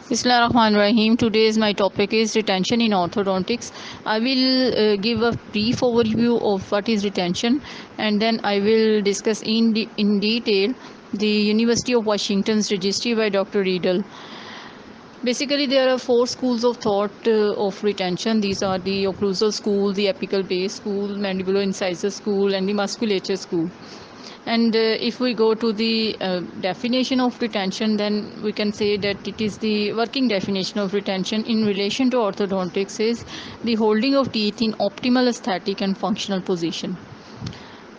Bismillahirrahmanirrahim. Today's my topic is retention in orthodontics. I will give a brief overview of what is retention, and then I will discuss in detail the University of Washington's registry by Dr. Riedel. Basically, there are four schools of thought of retention. These are the occlusal school, the apical base school, mandibular incisor school, and the musculature school. And if we go to the definition of retention, then we can say that it is the working definition of retention in relation to orthodontics is the holding of teeth in optimal aesthetic and functional position.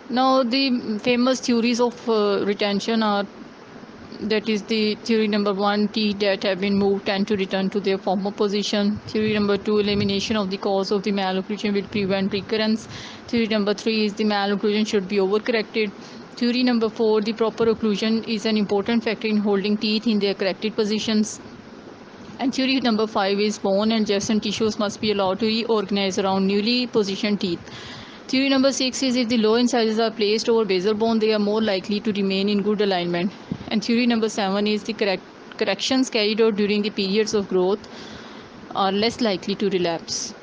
Now, the famous theories of retention are, that is the theory number one, teeth that have been moved tend to return to their former position. Theory number two, elimination of the cause of the malocclusion will prevent recurrence. Theory number three is the malocclusion should be overcorrected. Theory number four, the proper occlusion is an important factor in holding teeth in their corrected positions. And theory number five is bone and adjacent tissues must be allowed to reorganize around newly positioned teeth. Theory number 6 is if the low incisors are placed over basal bone, they are more likely to remain in good alignment. And theory number 7 is the corrections carried out during the periods of growth are less likely to relapse.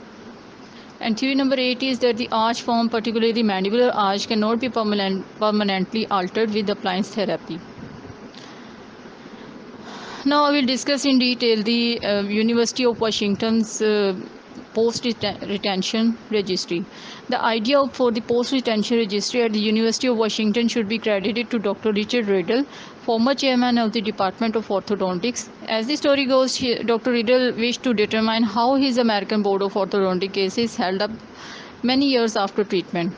And theory number 8 is that the arch form, particularly the mandibular arch, cannot be permanently altered with appliance therapy. Now I will discuss in detail the University of Washington's post-retention registry. The idea for the post-retention registry at the University of Washington should be credited to Dr. Richard Riddle, former chairman of the Department of Orthodontics. As the story goes, Dr. Riddle wished to determine how his American Board of Orthodontic cases held up many years after treatment.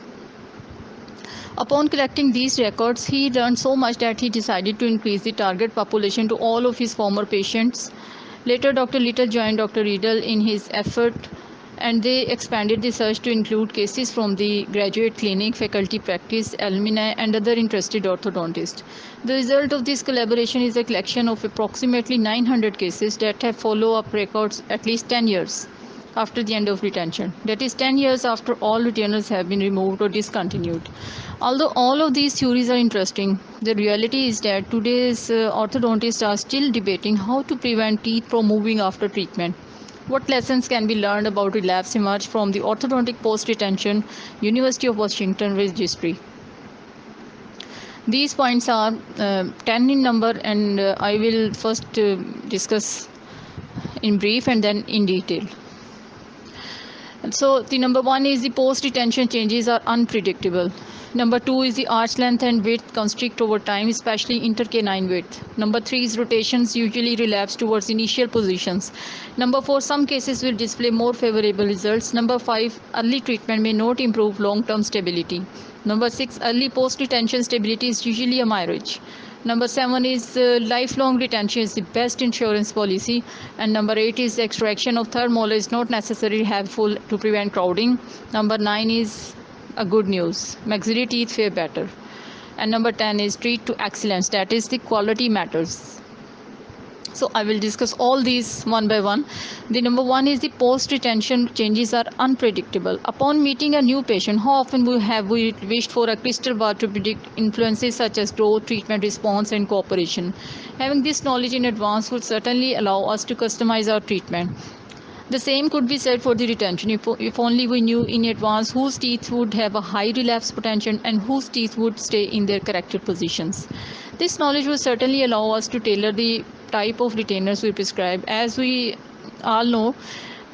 Upon collecting these records, he learned so much that he decided to increase the target population to all of his former patients. Later, Dr. Little joined Dr. Riedel in his effort, and they expanded the search to include cases from the graduate clinic, faculty practice, alumni, and other interested orthodontists. The result of this collaboration is a collection of approximately 900 cases that have follow-up records at least 10 years after the end of retention. That is 10 years after all retainers have been removed or discontinued. Although all of these theories are interesting, the reality is that today's orthodontists are still debating how to prevent teeth from moving after treatment. What lessons can be learned about relapse emerge from the orthodontic post-retention University of Washington registry? These points are 10 in number, and I will first discuss in brief and then in detail. So the number one is the post-retention changes are unpredictable. Number two is the arch length and width constrict over time, especially intercanine width. Number three is rotations usually relapse towards initial positions. Number four, some cases will display more favorable results. Number five, early treatment may not improve long-term stability. Number six, early post-retention stability is usually a mirage. Number seven is lifelong retention is the best insurance policy. And number eight is extraction of third molar is not necessarily helpful to prevent crowding. Number nine is a good news, maxillary teeth fare better. And number 10 is treat to excellence, that is the quality matters. So I will discuss all these one by one. The number one is the post-retention changes are unpredictable. Upon meeting a new patient, how often have we wished for a crystal ball to predict influences such as growth, treatment response, and cooperation? Having this knowledge in advance would certainly allow us to customize our treatment. The same could be said for the retention. If only we knew in advance whose teeth would have a high relapse potential and whose teeth would stay in their corrected positions. This knowledge will certainly allow us to tailor the type of retainers we prescribe. As we all know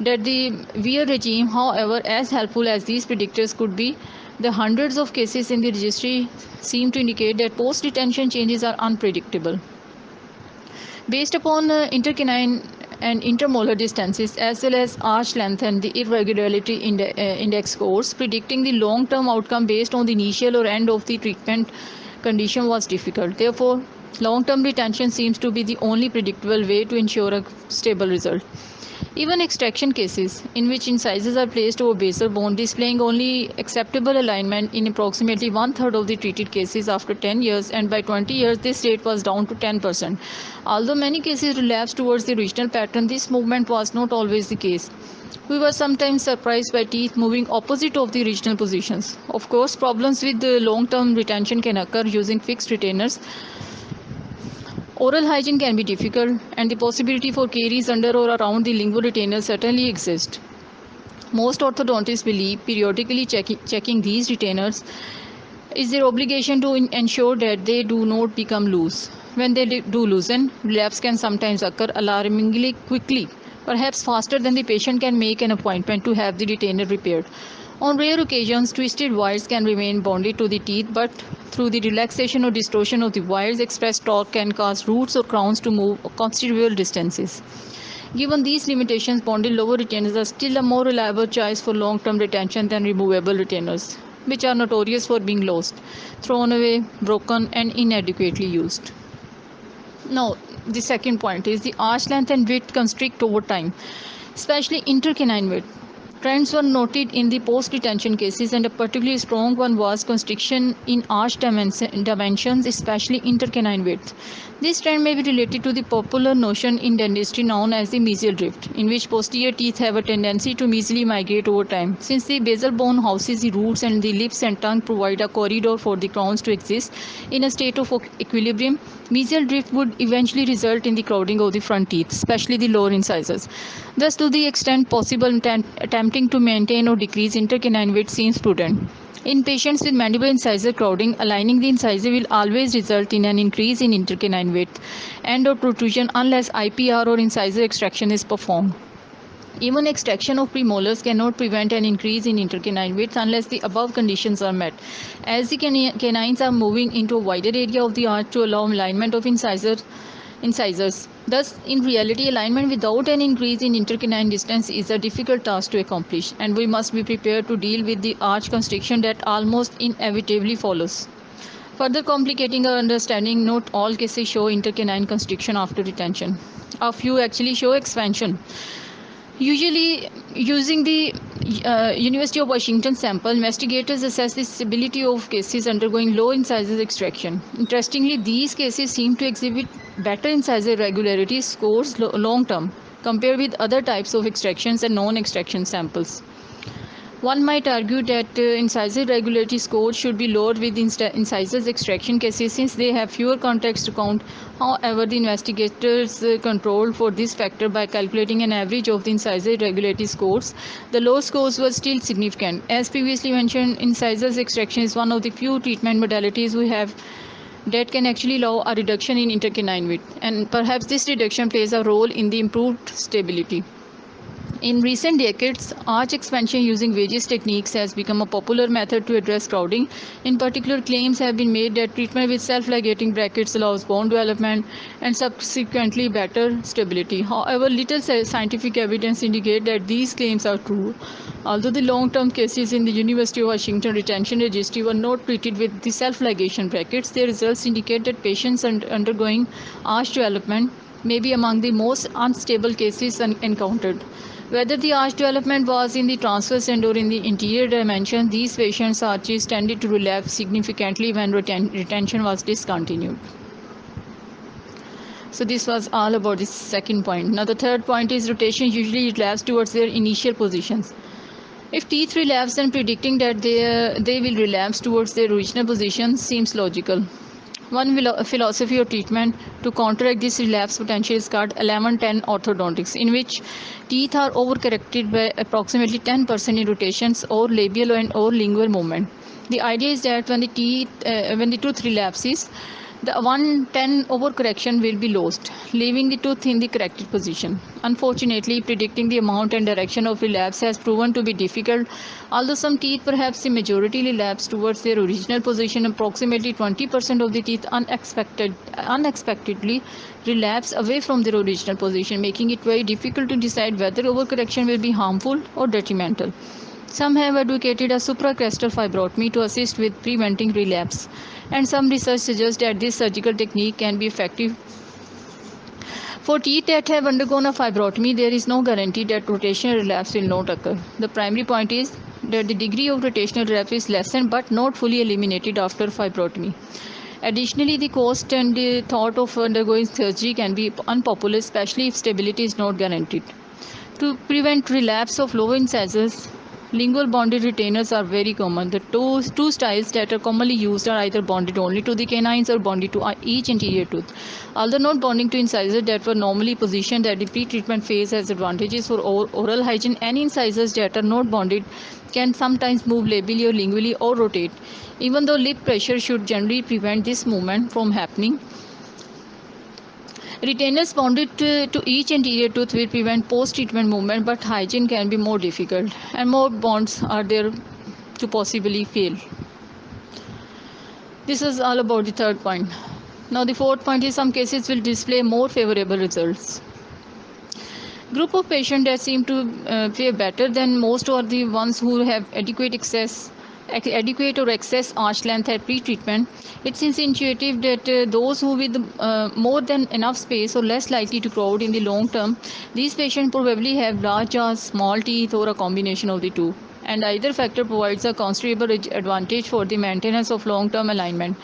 that the wear regime, however, as helpful as these predictors could be, the hundreds of cases in the registry seem to indicate that post-retention changes are unpredictable. Based upon intercanine and intermolar distances as well as arch length and the irregularity index scores, predicting the long-term outcome based on the initial or end of the treatment condition was difficult. Therefore, long-term retention seems to be the only predictable way to ensure a stable result. Even extraction cases, in which incisors are placed over basal bone, displaying only acceptable alignment in approximately one-third of the treated cases after 10 years, and by 20 years this rate was down to 10%. Although many cases relapsed towards the original pattern, this movement was not always the case. We were sometimes surprised by teeth moving opposite of the original positions. Of course, problems with the long-term retention can occur using fixed retainers. Oral hygiene can be difficult, and the possibility for caries under or around the lingual retainers certainly exists. Most orthodontists believe periodically checking these retainers is their obligation to ensure that they do not become loose. When they do loosen, relapse can sometimes occur alarmingly quickly, perhaps faster than the patient can make an appointment to have the retainer repaired. On rare occasions, twisted wires can remain bonded to the teeth, but through the relaxation or distortion of the wires, expressed torque can cause roots or crowns to move considerable distances. Given these limitations, bonded lower retainers are still a more reliable choice for long-term retention than removable retainers, which are notorious for being lost, thrown away, broken, and inadequately used. Now, the second point is the arch length and width constrict over time, especially intercanine width. Trends were noted in the post-retention cases, and a particularly strong one was constriction in arch dimensions, especially intercanine width. This trend may be related to the popular notion in dentistry known as the mesial drift, in which posterior teeth have a tendency to mesially migrate over time. Since the basal bone houses the roots and the lips and tongue provide a corridor for the crowns to exist in a state of equilibrium, mesial drift would eventually result in the crowding of the front teeth, especially the lower incisors. Thus, to the extent possible, attempting to maintain or decrease intercanine width seems prudent. In patients with mandibular incisor crowding, aligning the incisor will always result in an increase in intercanine width and or protrusion unless IPR or incisor extraction is performed. Even extraction of premolars cannot prevent an increase in intercanine width unless the above conditions are met, as the canines are moving into a wider area of the arch to allow alignment of incisors. Thus, in reality, alignment without an increase in intercanine distance is a difficult task to accomplish, and we must be prepared to deal with the arch constriction that almost inevitably follows. Further complicating our understanding, not all cases show intercanine constriction after retention. A few actually show expansion. Usually, using the University of Washington sample, investigators assess the stability of cases undergoing low incisor extraction. Interestingly, these cases seem to exhibit better incisor regularity scores long term compared with other types of extractions and non-extraction samples. One might argue that incisor regularity scores should be lower with incisors extraction cases since they have fewer contacts to count. However, the investigators controlled for this factor by calculating an average of the incisor regularity scores. The low scores were still significant. As previously mentioned, incisors extraction is one of the few treatment modalities we have that can actually allow a reduction in intercanine width, and perhaps this reduction plays a role in the improved stability. In recent decades, arch expansion using wedges techniques has become a popular method to address crowding. In particular, claims have been made that treatment with self-ligating brackets allows bone development and subsequently better stability. However, little scientific evidence indicates that these claims are true. Although the long-term cases in the University of Washington retention registry were not treated with the self-ligation brackets, their results indicate that patients undergoing arch development may be among the most unstable cases encountered. Whether the arch development was in the transverse and or in the interior dimension, these patients' arches tended to relapse significantly when retention was discontinued. So this was all about the second point. Now the third point is rotation usually relapse towards their initial positions. If teeth relapse, then predicting that they will relapse towards their original position seems logical. One philosophy of treatment to counteract this relapse potential is called 11-10 orthodontics, in which teeth are overcorrected by approximately 10% in rotations or labial and or lingual movement. The idea is that when the tooth relapses, the 1-10 overcorrection will be lost, leaving the tooth in the corrected position. Unfortunately, predicting the amount and direction of relapse has proven to be difficult. Although some teeth, perhaps the majority, relapse towards their original position, approximately 20% of the teeth unexpectedly relapse away from their original position, making it very difficult to decide whether overcorrection will be harmful or detrimental. Some have advocated a supracrestal fibrotomy to assist with preventing relapse, and some research suggests that this surgical technique can be effective. For teeth that have undergone a fibrotomy, there is no guarantee that rotational relapse will not occur. The primary point is that the degree of rotational relapse is lessened but not fully eliminated after fibrotomy. Additionally, the cost and the thought of undergoing surgery can be unpopular, especially if stability is not guaranteed. To prevent relapse of lower incisors, Lingual bonded retainers are very common. The two styles that are commonly used are either bonded only to the canines or bonded to each anterior tooth. Although not bonding to incisors that were normally positioned at the pre-treatment phase has advantages for oral hygiene, any incisors that are not bonded can sometimes move labially or lingually or rotate. Even though lip pressure should generally prevent this movement from happening, retainers bonded to each anterior tooth will prevent post-treatment movement, but hygiene can be more difficult and more bonds are there to possibly fail. This is all about the third point. Now the fourth point is some cases will display more favorable results. Group of patients that seem to fare better than most are the ones who have adequate or excess arch length at pre-treatment. It seems intuitive that those who with more than enough space or less likely to crowd in the long term, these patients probably have large jaws, small teeth, or a combination of the two. And either factor provides a considerable advantage for the maintenance of long-term alignment.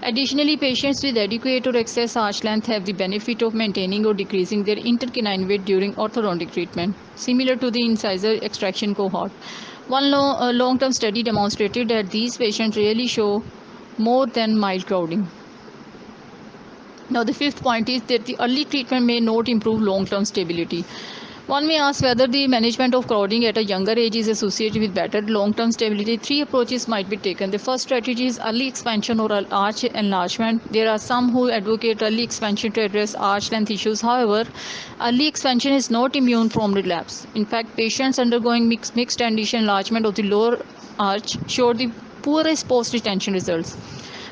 Additionally, patients with adequate or excess arch length have the benefit of maintaining or decreasing their intercanine weight during orthodontic treatment, similar to the incisor extraction cohort. One long-term study demonstrated that these patients really show more than mild crowding. Now, the fifth point is that the early treatment may not improve long-term stability. One may ask whether the management of crowding at a younger age is associated with better long-term stability. Three approaches might be taken. The first strategy is early expansion or arch enlargement. There are some who advocate early expansion to address arch length issues. However, early expansion is not immune from relapse. In fact, patients undergoing mixed addition enlargement of the lower arch showed the poorest post-retention results.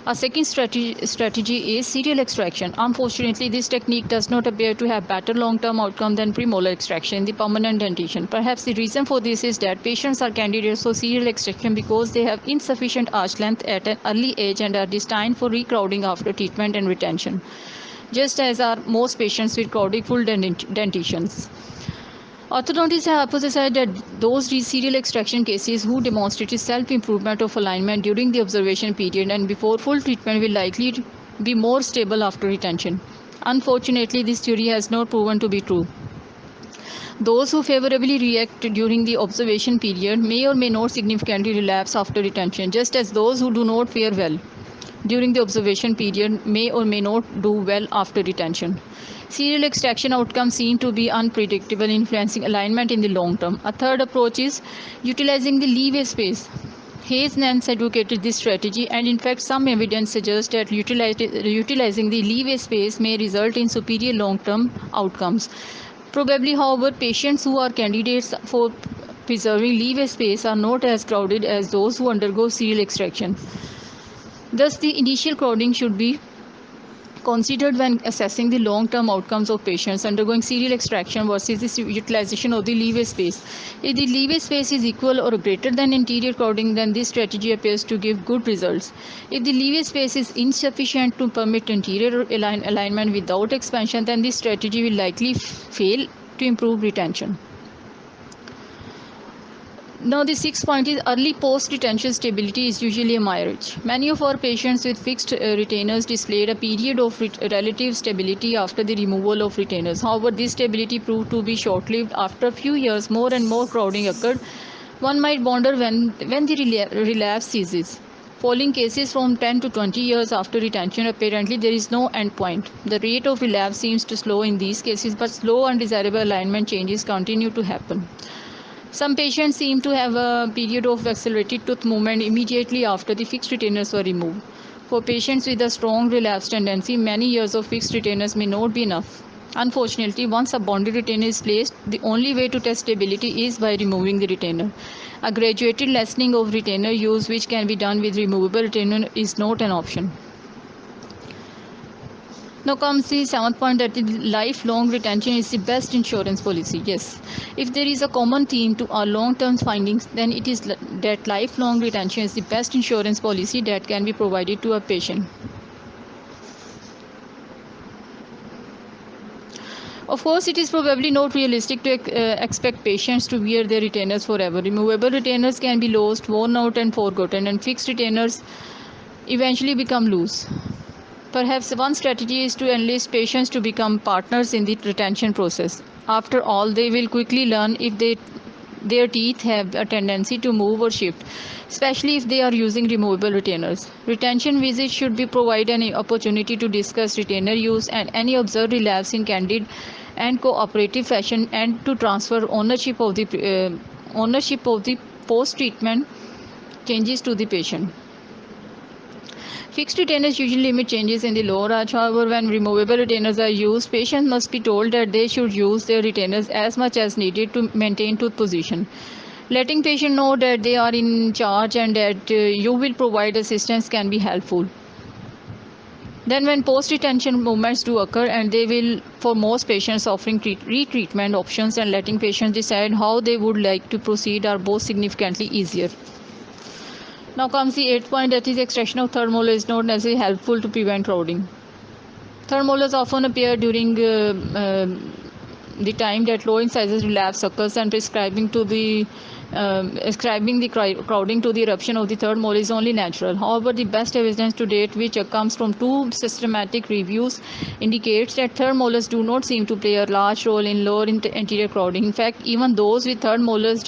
A second strategy is serial extraction. Unfortunately, this technique does not appear to have better long-term outcome than premolar extraction in the permanent dentition. Perhaps the reason for this is that patients are candidates for serial extraction because they have insufficient arch length at an early age and are destined for recrowding after treatment and retention, just as are most patients with crowded full dentitions. Orthodontists have hypothesized that those serial extraction cases who demonstrated self-improvement of alignment during the observation period and before full treatment will likely be more stable after retention. Unfortunately, this theory has not proven to be true. Those who favorably react during the observation period may or may not significantly relapse after retention, just as those who do not fare well during the observation period may or may not do well after retention. Serial extraction outcomes seem to be unpredictable, influencing alignment in the long term. A third approach is utilizing the leeway space. Hayes Nance advocated this strategy, and in fact, some evidence suggests that utilizing the leeway space may result in superior long-term outcomes. Probably, however, patients who are candidates for preserving leeway space are not as crowded as those who undergo serial extraction. Thus, the initial crowding should be considered when assessing the long-term outcomes of patients undergoing serial extraction versus the utilization of the leeway space. If the leeway space is equal or greater than interior crowding, then this strategy appears to give good results. If the leeway space is insufficient to permit interior alignment without expansion, then this strategy will likely fail to improve retention. Now the sixth point is early post-retention stability is usually a mirage. Many of our patients with fixed retainers displayed a period of relative stability after the removal of retainers. However, this stability proved to be short-lived. After a few years, more and more crowding occurred. One might wonder when the relapse ceases. Following cases from 10 to 20 years after retention, apparently there is no end point. The rate of relapse seems to slow in these cases, but slow undesirable alignment changes continue to happen. Some patients seem to have a period of accelerated tooth movement immediately after the fixed retainers were removed. For patients with a strong relapse tendency, many years of fixed retainers may not be enough. Unfortunately, once a bonded retainer is placed, the only way to test stability is by removing the retainer. A graduated lessening of retainer use, which can be done with removable retainer, is not an option. Now comes the seventh point, that lifelong retention is the best insurance policy. Yes, if there is a common theme to our long-term findings, then it is that lifelong retention is the best insurance policy that can be provided to a patient. Of course, it is probably not realistic to expect patients to wear their retainers forever. Removable retainers can be lost, worn out and forgotten, and fixed retainers eventually become loose. Perhaps one strategy is to enlist patients to become partners in the retention process. After all, they will quickly learn if they their teeth have a tendency to move or shift, especially if they are using removable retainers. Retention visits should be provide an opportunity to discuss retainer use and any observed relapse in candid and cooperative fashion, and to transfer ownership of the post-treatment changes to the patient. Fixed retainers usually limit changes in the lower arch. However, when removable retainers are used, patients must be told that they should use their retainers as much as needed to maintain tooth position. Letting patient know that they are in charge and that you will provide assistance can be helpful. Then when post-retention movements do occur, and they will, for most patients, offering retreatment options and letting patients decide how they would like to proceed are both significantly easier. Now comes the 8th point, that is extraction of third molar is not necessarily helpful to prevent crowding. Third molars often appear during the time that low incisors relapse occurs, and ascribing the crowding to the eruption of the third molar is only natural. However, the best evidence to date, which comes from 2 systematic reviews, indicates that third molars do not seem to play a large role in lower anterior crowding. In fact, even those with third molars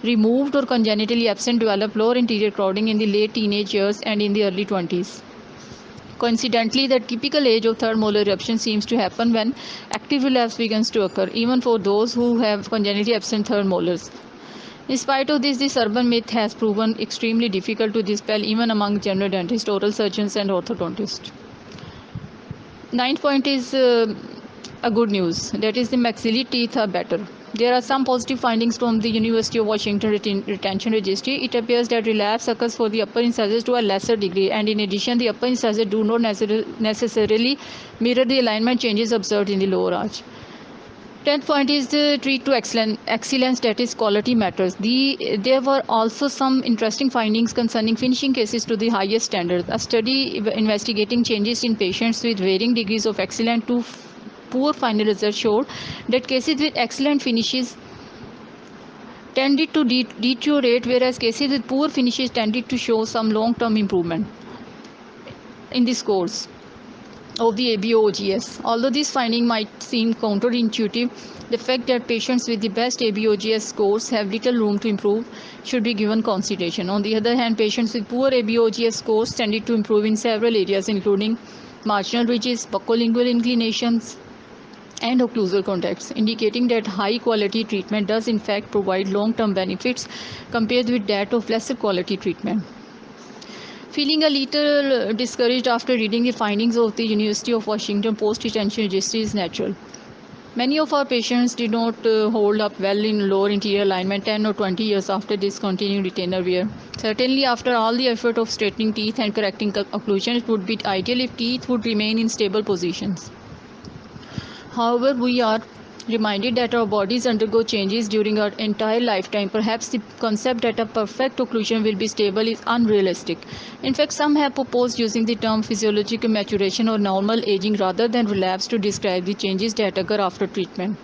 removed or congenitally absent develop lower anterior crowding in the late teenage years and in the early 20s. Coincidentally, the typical age of third molar eruption seems to happen when active relapse begins to occur, even for those who have congenitally absent third molars. In spite of this, urban myth has proven extremely difficult to dispel even among general dentists, oral surgeons, and orthodontists. 9th point is a good news, that is the maxillary teeth are better. There are some positive findings from the University of Washington retention registry. It appears that relapse occurs for the upper incisors to a lesser degree, and in addition, the upper incisors do not necessarily mirror the alignment changes observed in the lower arch. 10th point is the treat to excellence, that is quality matters. There were also some interesting findings concerning finishing cases to the highest standard. A study investigating changes in patients with varying degrees of excellent to poor final results showed that cases with excellent finishes tended to deteriorate, whereas cases with poor finishes tended to show some long-term improvement in the scores of the ABO-OGS. Although this finding might seem counterintuitive, the fact that patients with the best ABO-OGS scores have little room to improve should be given consideration. On the other hand, patients with poor ABO-OGS scores tended to improve in several areas, including marginal ridges, buccolingual inclinations, and occlusal contacts, indicating that high quality treatment does in fact provide long-term benefits compared with that of lesser quality treatment. Feeling a little discouraged after reading the findings of the University of Washington post-retention registry is natural. Many of our patients did not hold up well in lower anterior alignment 10 or 20 years after discontinuing retainer wear. Certainly, after all the effort of straightening teeth and correcting occlusion, it would be ideal if teeth would remain in stable positions. However, we are reminded that our bodies undergo changes during our entire lifetime. Perhaps the concept that a perfect occlusion will be stable is unrealistic. In fact, some have proposed using the term physiological maturation or normal aging rather than relapse to describe the changes that occur after treatment.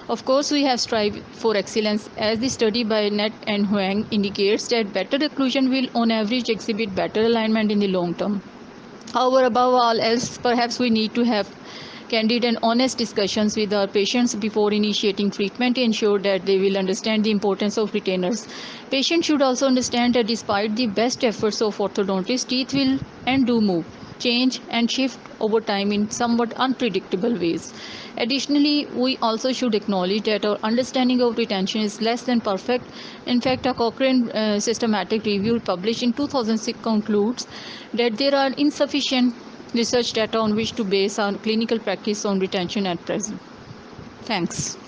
Of course, we have strived for excellence, as the study by Net and Huang indicates that better occlusion will on average exhibit better alignment in the long term. However, above all else, perhaps we need to have candid and honest discussions with our patients before initiating treatment to ensure that they will understand the importance of retainers. Patients should also understand that despite the best efforts of orthodontists, teeth will and do move, change, and shift over time in somewhat unpredictable ways. Additionally, we also should acknowledge that our understanding of retention is less than perfect. In fact, a Cochrane systematic review published in 2006 concludes that there are insufficient research data on which to base our clinical practice on retention at present. Thanks.